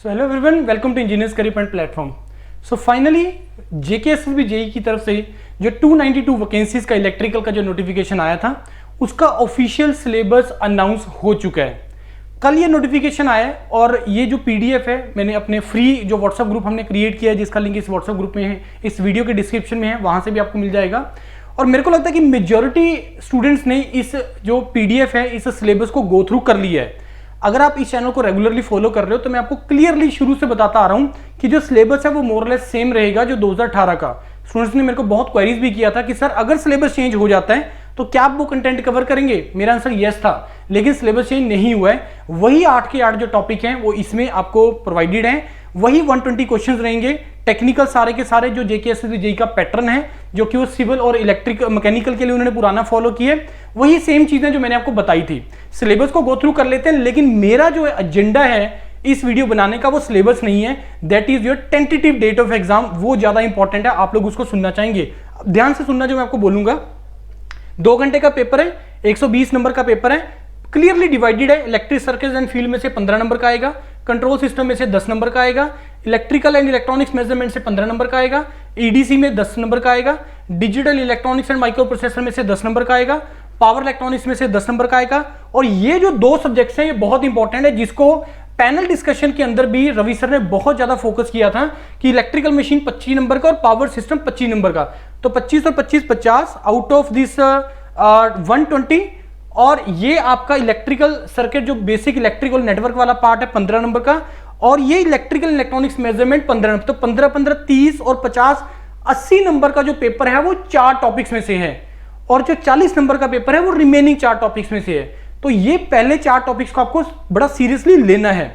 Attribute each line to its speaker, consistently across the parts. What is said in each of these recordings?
Speaker 1: So hello everyone, welcome to engineers career point platform. So finally JKSSB JEE की तरफ से जो 292 vacancies का इलेक्ट्रिकल का जो नोटिफिकेशन आया था उसका ऑफिशियल सिलेबस अनाउंस हो चुका है। कल ये नोटिफिकेशन आया है और ये जो पीडीएफ है मैंने अपने फ्री जो व्हाट्सएप ग्रुप हमने क्रिएट किया है, जिसका लिंक इस व्हाट्सएप ग्रुप में है, इस वीडियो के डिस्क्रिप्शन में है, वहां से भी आपको मिल जाएगा। और मेरे को लगता है कि मेजॉरिटी स्टूडेंट्स ने इस जो पीडीएफ है इस सिलेबस को गो थ्रू कर लिया है। अगर आप इस चैनल को रेगुलरली फॉलो कर रहे हो तो मैं आपको क्लियरली शुरू से बताता आ रहा हूं कि जो सिलेबस है वो मोरलेस सेम रहेगा जो 2018 का। स्टूडेंट्स ने मेरे को बहुत क्वेरीज भी किया था कि सर अगर सिलेबस चेंज हो जाता है तो क्या आप वो कंटेंट कवर करेंगे। मेरा आंसर यस था, लेकिन सिलेबस चेंज नहीं हुआ है। वही 8 के 8 जो टॉपिक हैं वो इसमें आपको प्रोवाइडेड हैं, वही 120 क्वेश्चंस रहेंगे। टेक्निकल सारे के सारे जो जेकेएसएसबी जेईई का पैटर्न है जो कि वो सिविल और इलेक्ट्रिक मैकेनिकल के लिए उन्होंने पुराना फॉलो किए, वही सेम चीजें जो मैंने आपको बताई थी। सिलेबस को गो थ्रू कर लेते हैं, लेकिन मेरा जो एजेंडा है इस वीडियो बनाने का वो सिलेबस नहीं है, that is your tentative date of exam. वो ज्यादा इंपॉर्टेंट है, आप लोग उसको सुनना चाहेंगे। ध्यान से सुनना जो मैं आपको बोलूंगा। 2 घंटे का पेपर है, 120 नंबर का पेपर है, क्लियरली डिवाइडेड है। इलेक्ट्रिक सर्किट्स एंड फील्ड में से 15 नंबर का आएगा, कंट्रोल सिस्टम में से 10 नंबर का आएगा, इलेक्ट्रिकल एंड इलेक्ट्रॉनिक्स मेजरमेंट से 15 नंबर का आएगा, ईडीसी में 10 नंबर का आएगा, digital electronics and micro processor में से 10 नंबर का आएगा, पावर इलेक्ट्रॉनिक्स में से 10 नंबर का आएगा। और ये जो 2 सब्जेक्ट्स हैं ये बहुत इंपॉर्टेंट है, जिसको पैनल डिस्कशन के अंदर भी रवि सर ने बहुत ज्यादा फोकस किया था कि इलेक्ट्रिकल मशीन 25 नंबर का और पावर सिस्टम 25 नंबर का। तो 25 और 25 50 आउट ऑफ दिस 120। और ये आपका इलेक्ट्रिकल सर्किट जो बेसिक इलेक्ट्रिकल नेटवर्क वाला पार्ट है 15 नंबर का, और ये इलेक्ट्रिकल इलेक्ट्रॉनिक्स मेजरमेंट 15 नंबर। तो 15 15 30 और 50 80 नंबर का जो पेपर है वो 4 टॉपिक्स में से है, और जो 40 नंबर का पेपर है वो रिमेनिंग 4 टॉपिक्स में से है। तो ये पहले 4 टॉपिक्स को आपको बड़ा सीरियसली लेना है।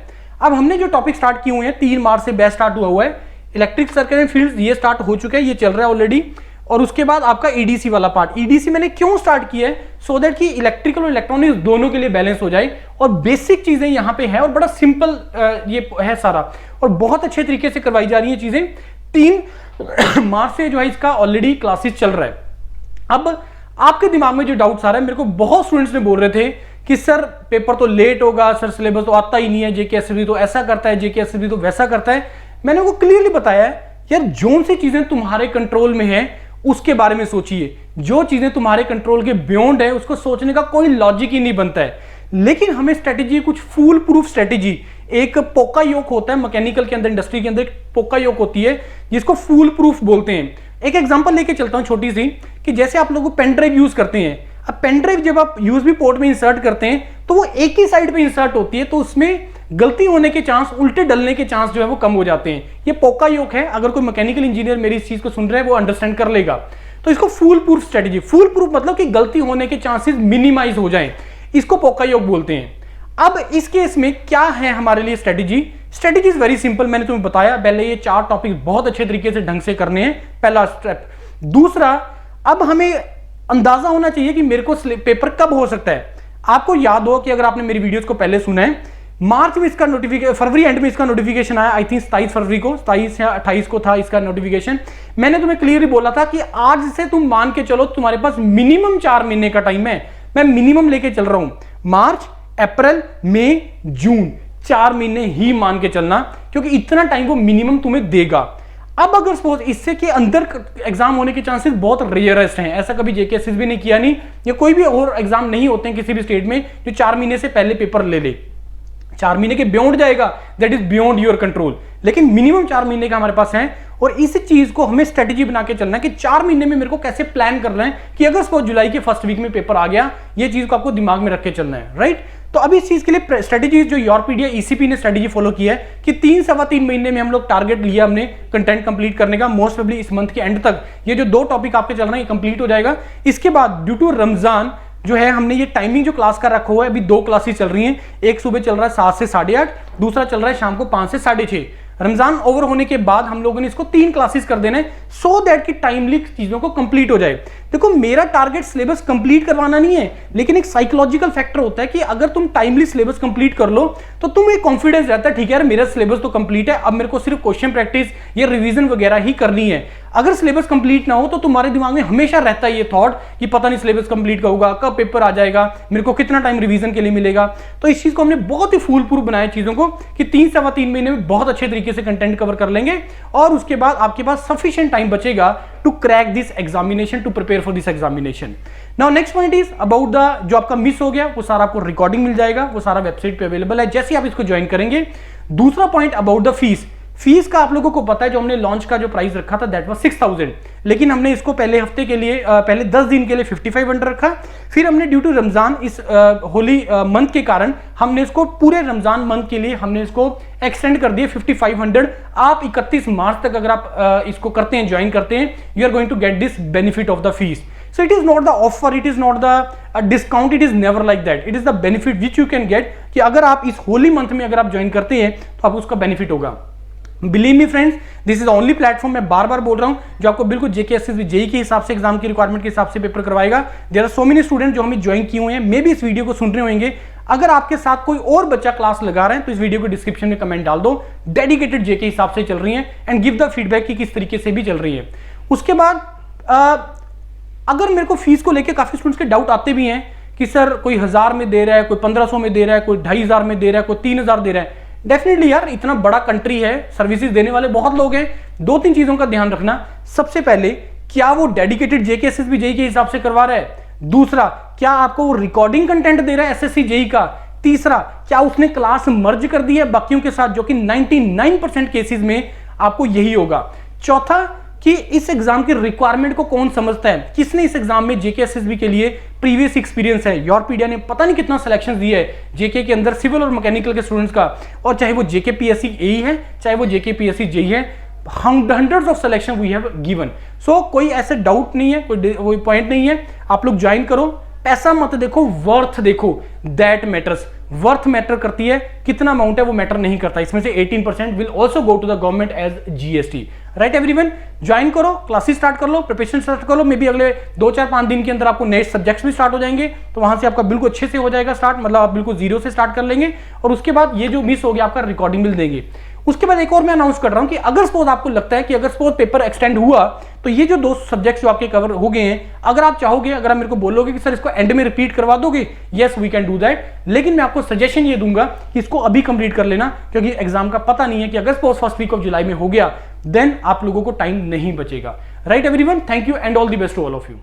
Speaker 1: अब हमने जो टॉपिक स्टार्ट किए हुए हैं, 3 मार्च से बैच स्टार्ट हुआ है। इलेक्ट्रिक सर्किट एंड फील्ड्स ये स्टार्ट हो चुका है, ये चल रहा है ऑलरेडी। और उसके बाद आपका ईडीसी वाला पार्ट। ईडीसी मैंने क्यों स्टार्ट किया है, सो दैट कि इलेक्ट्रिकल और इलेक्ट्रॉनिक्स दोनों के लिए बैलेंस हो जाए, और बेसिक चीजें यहां पे है और बड़ा सिंपल ये है सारा, और बहुत अच्छे तरीके से करवाई जा रही है चीजें। 3 मार्च से जो है इसका ऑलरेडी क्लासेस चल रहा है। अब आपके दिमाग में जो डाउट्स आ रहा है, मेरे को बहुत स्टूडेंट्स ने बोल रहे थे कि सर पेपर तो लेट होगा, सर सिलेबस तो आता ही नहीं है, जेकेएसएसबी तो ऐसा करता है, जेकेएसएसबी तो वैसा करता है। मैंने वो क्लियरली बताया है यार, जोन सी चीजें तुम्हारे कंट्रोल में है उसके बारे में सोचिए। जो चीजें तुम्हारे कंट्रोल के बियॉन्ड है उसको सोचने का कोई लॉजिक ही नहीं बनता है। लेकिन हमें स्ट्रेटेजी, कुछ फूल प्रूफ स्ट्रेटेजी, एक पोका योक होता है मैकेनिकल के अंदर, इंडस्ट्री के अंदर एक पोका योक होती है जिसको फूल प्रूफ बोलते हैं। एक एग्जांपल लेके चलता हूं छोटी सी, कि जैसे आप लोग पेन ड्राइव यूज करते हैं। अब पेन ड्राइव जब आप यूएसबी पोर्ट में इंसर्ट करते हैं तो वो एक ही साइड पे इंसर्ट होती है, तो उसमें गलती होने के चांस, उल्टे डलने के चांस जो है वो कम हो जाते हैं। ये पोका योक है, अगर कोई मैकेनिकल इंजीनियर मेरी इस चीज को सुन रहा है वो अंडरस्टैंड कर लेगा। तो इसको फूल प्रूफ स्ट्रेटेजी, फूल प्रूफ मतलब कि गलती होने के चांसेस मिनिमाइज हो जाएं, इसको पोका योग बोलते हैं। अब इस केस में क्या है हमारे लिए strategy? Strategy is very simple, मैंने तुम्हें बताया। पहले ये 4 टॉपिक बहुत अच्छे तरीके से ढंग से करने हैं, पहला स्टेप। दूसरा, अब हमें अंदाजा होना चाहिए कि मेरे को पेपर कब हो सकता है। आपको याद हो कि अगर आपने मेरी वीडियोस को पहले सुना है, मार्च में इसका नोटिफिकेशन, फरवरी एंड में इसका नोटिफिकेशन आया, आई थिंक 27 फरवरी को, 27 या 28 को था इसका नोटिफिकेशन। मैंने तुम्हें क्लियरली बोला था कि आज से तुम मान के चलो तुम्हारे पास मिनिमम 4 महीने का टाइम है। मैं मिनिमम लेके चल रहा हूं, मार्च, अप्रैल, मई, जून, 4 महीने ही मान के चलना, क्योंकि इतना टाइम वो मिनिमम तुम्हें देगा। अब अगर सपोज इससे के अंदर एग्जाम होने के चांसेस बहुत रेयरेस्ट हैं, ऐसा कभी जेकेएसएसबी ने किया नहीं, या कोई भी और एग्जाम नहीं होते हैं किसी भी स्टेट में जो 4 महीने से पहले पेपर ले ले। 4 महीने के बियॉन्ड जाएगा, that is beyond your control, लेकिन मिनिमम 4 महीने का हमारे पास है। और इस चीज को हमें स्ट्रेटेजी बना के चलना है कि 4 महीने में मेरे को कैसे प्लान कर रहे हैं कि अगर सपोज जुलाई के फर्स्ट वीक में पेपर आ गया, ये चीज को आपको दिमाग में रख के चलना है, राइट। तो अभी इस चीज के लिए स्ट्रेटेजी जो यूरोपीडिया ईसीपी ने स्ट्रेटेजी फॉलो की है कि 3 सवा 3 महीने में हम लोग टारगेट लिया हमने कंटेंट कंप्लीट करने का। मोस्ट प्रोबेबली इस मंथ के एंड तक ये जो 2 टॉपिक आपके चल रहे हैं ये कंप्लीट हो जाएगा। इसके बाद ड्यू टू रमजान जो है हमने ये टाइमिंग जो क्लास का रखा हुआ है, अभी 2 क्लासेस चल रही हैं। एक सुबह चल रहा है 7 से 8:30, दूसरा चल रहा है शाम को 5 से 6:30। रमजान ओवर होने के बाद हम लोगों ने इसको 3 क्लासेस कर देना है, सो दैट कि टाइमली चीजों को कंप्लीट हो जाए। देखो मेरा टारगेट सिलेबस कंप्लीट करवाना नहीं है, लेकिन एक साइकोलॉजिकल फैक्टर होता है कि अगर तुम टाइमली सिलेबस कंप्लीट कर लो तो तुम्हें कॉन्फिडेंस रहता है ठीक है यार मेरा सिलेबस तो कंप्लीट है, अब मेरे को सिर्फ क्वेश्चन प्रैक्टिस या रिवीजन वगैरह ही करनी है। अगर सिलेबस कंप्लीट ना हो तो तुम्हारे दिमाग में हमेशा रहता है ये थॉट कि पता नहीं सिलेबस कंप्लीट कब होगा, कब पेपर आ जाएगा, मेरे को कितना टाइम रिवीजन के लिए मिलेगा। तो इस चीज को हमने बहुत ही फूल प्रूफ बनाया चीजों को कि 3-3.25 महीने में बहुत अच्छे तरीके से कंटेंट कवर कर लेंगे और उसके बाद आपके पास सफिशिएंट टाइम बचेगा to crack this examination, to prepare for this examination. Now next point is about the जो आपका मिस हो गया वो सारा आपको रिकॉर्डिंग मिल जाएगा, वो सारा वेबसाइट पे अवेलेबल है जैसे आप इसको ज्वाइन करेंगे। दूसरा पॉइंट अबाउट द फीस का आप लोगों को पता है जो हमने लॉन्च का जो प्राइस रखा था दैट वाज 6000, लेकिन हमने इसको पहले हफ्ते के लिए पहले 10 दिन के लिए 5500 रखा। फिर हमने ड्यू टू रमजान इस होली मंथ के कारण हमने इसको पूरे रमजान मंथ के लिए हमने इसको एक्सटेंड कर दिया 5500। आप 31 मार्च तक अगर आप इसको करते हैं, ज्वाइन करते हैं, you are going to get this benefit of the fees. So it is not the offer, it is not the discount, it is never like that. It is the benefit which you can get कि अगर आप इस Holi month में अगर आप join करते हैं तो आपको उसका बेनिफिट होगा। Believe me friends, this is only platform, मैं बार बार बोल रहा हूं, जो आपको बिल्कुल जेके एसएसबी जेई के हिसाब से एग्जाम की रिक्वायरमेंट के हिसाब से पेपर करवाएगा। There are so many student जो हमें ज्वाइन किए हुए हैं, मे भी इस वीडियो को सुन रहे होंगे। अगर आपके साथ कोई और बच्चा क्लास लगा रहे हैं तो इस वीडियो को डिस्क्रिप्शन में कमेंट डाल दो, डेडिकेटेड जेके हिसाब से चल रही है एंड गिव द फीडबैक कि किस तरीके से भी चल रही है। उसके बाद अगर मेरे को फीस को लेकर काफी स्टूडेंट्स के डाउट आते भी हैं कि सर कोई 1000 में दे रहा है, कोई 1500 में दे रहा है, कोई 2500 में दे रहा है, कोई 3000 दे रहा है। डेफिनेटली यार इतना बड़ा कंट्री है, सर्विसेज देने वाले बहुत लोग हैं। 2-3 चीजों का ध्यान रखना। सबसे पहले, क्या वो डेडिकेटेड जेके एसएसबी जेई के हिसाब से करवा रहा है? दूसरा, क्या आपको वो रिकॉर्डिंग कंटेंट दे रहा है एसएससी जेई का? तीसरा, क्या उसने क्लास मर्ज कर दी है बाकियों के साथ, जो कि 99% केसेस में आपको यही होगा। चौथा, कि इस एग्जाम की रिक्वायरमेंट को कौन समझता है, किसने इस एग्जाम में जेके एसएसबी के लिए प्रीवियस एक्सपीरियंस है। योरपीडिया ने पता नहीं कितना सिलेक्शन दिया है जेके के अंदर सिविल और मैकेनिकल के स्टूडेंट्स का, और चाहे वो जेके पीएससी एई है, चाहे वो जेके पीएससी जेई है, hundreds of selection we have given. So कोई ऐसे डाउट नहीं है, कोई पॉइंट नहीं है। आप लोग ज्वाइन करो, पैसा मत देखो, वर्थ देखो, दैट मैटर्स। वर्थ मैटर करती है, कितना अमाउंट है वो मैटर नहीं करता। इसमें से 18% will also go to the government as GST. Right everyone, join करो, क्लासेस स्टार्ट कर लो, प्रिपरेशन स्टार्ट कर लो। मे बी अगले 2-4-5 दिन के अंदर आपको नए सब्जेक्ट्स भी स्टार्ट हो जाएंगे, तो वहां से आपका बिल्कुल अच्छे से हो जाएगा स्टार्ट, मतलब आप बिल्कुल जीरो से स्टार्ट कर लेंगे। और उसके बाद ये जो मिस हो गया आपका रिकॉर्डिंग मिल देंगे। उसके बाद एक और मैं अनाउंस कर रहा हूं कि अगर सपोज आपको लगता है कि अगर सपोज पेपर एक्सटेंड हुआ तो ये जो 2 सब्जेक्ट्स जो आपके कवर हो गए हैं, अगर आप चाहोगे, अगर आप मेरे को बोलोगे कि सर इसको एंड में रिपीट करवा दोगे, yes we can do that. लेकिन मैं आपको सजेशन ये दूंगा कि इसको अभी कंप्लीट कर लेना, क्योंकि एग्जाम का पता नहीं है कि अगर suppose first week of July में हो गया देन आप लोगों को टाइम नहीं बचेगा। Right everyone, thank you and all the best to all of you.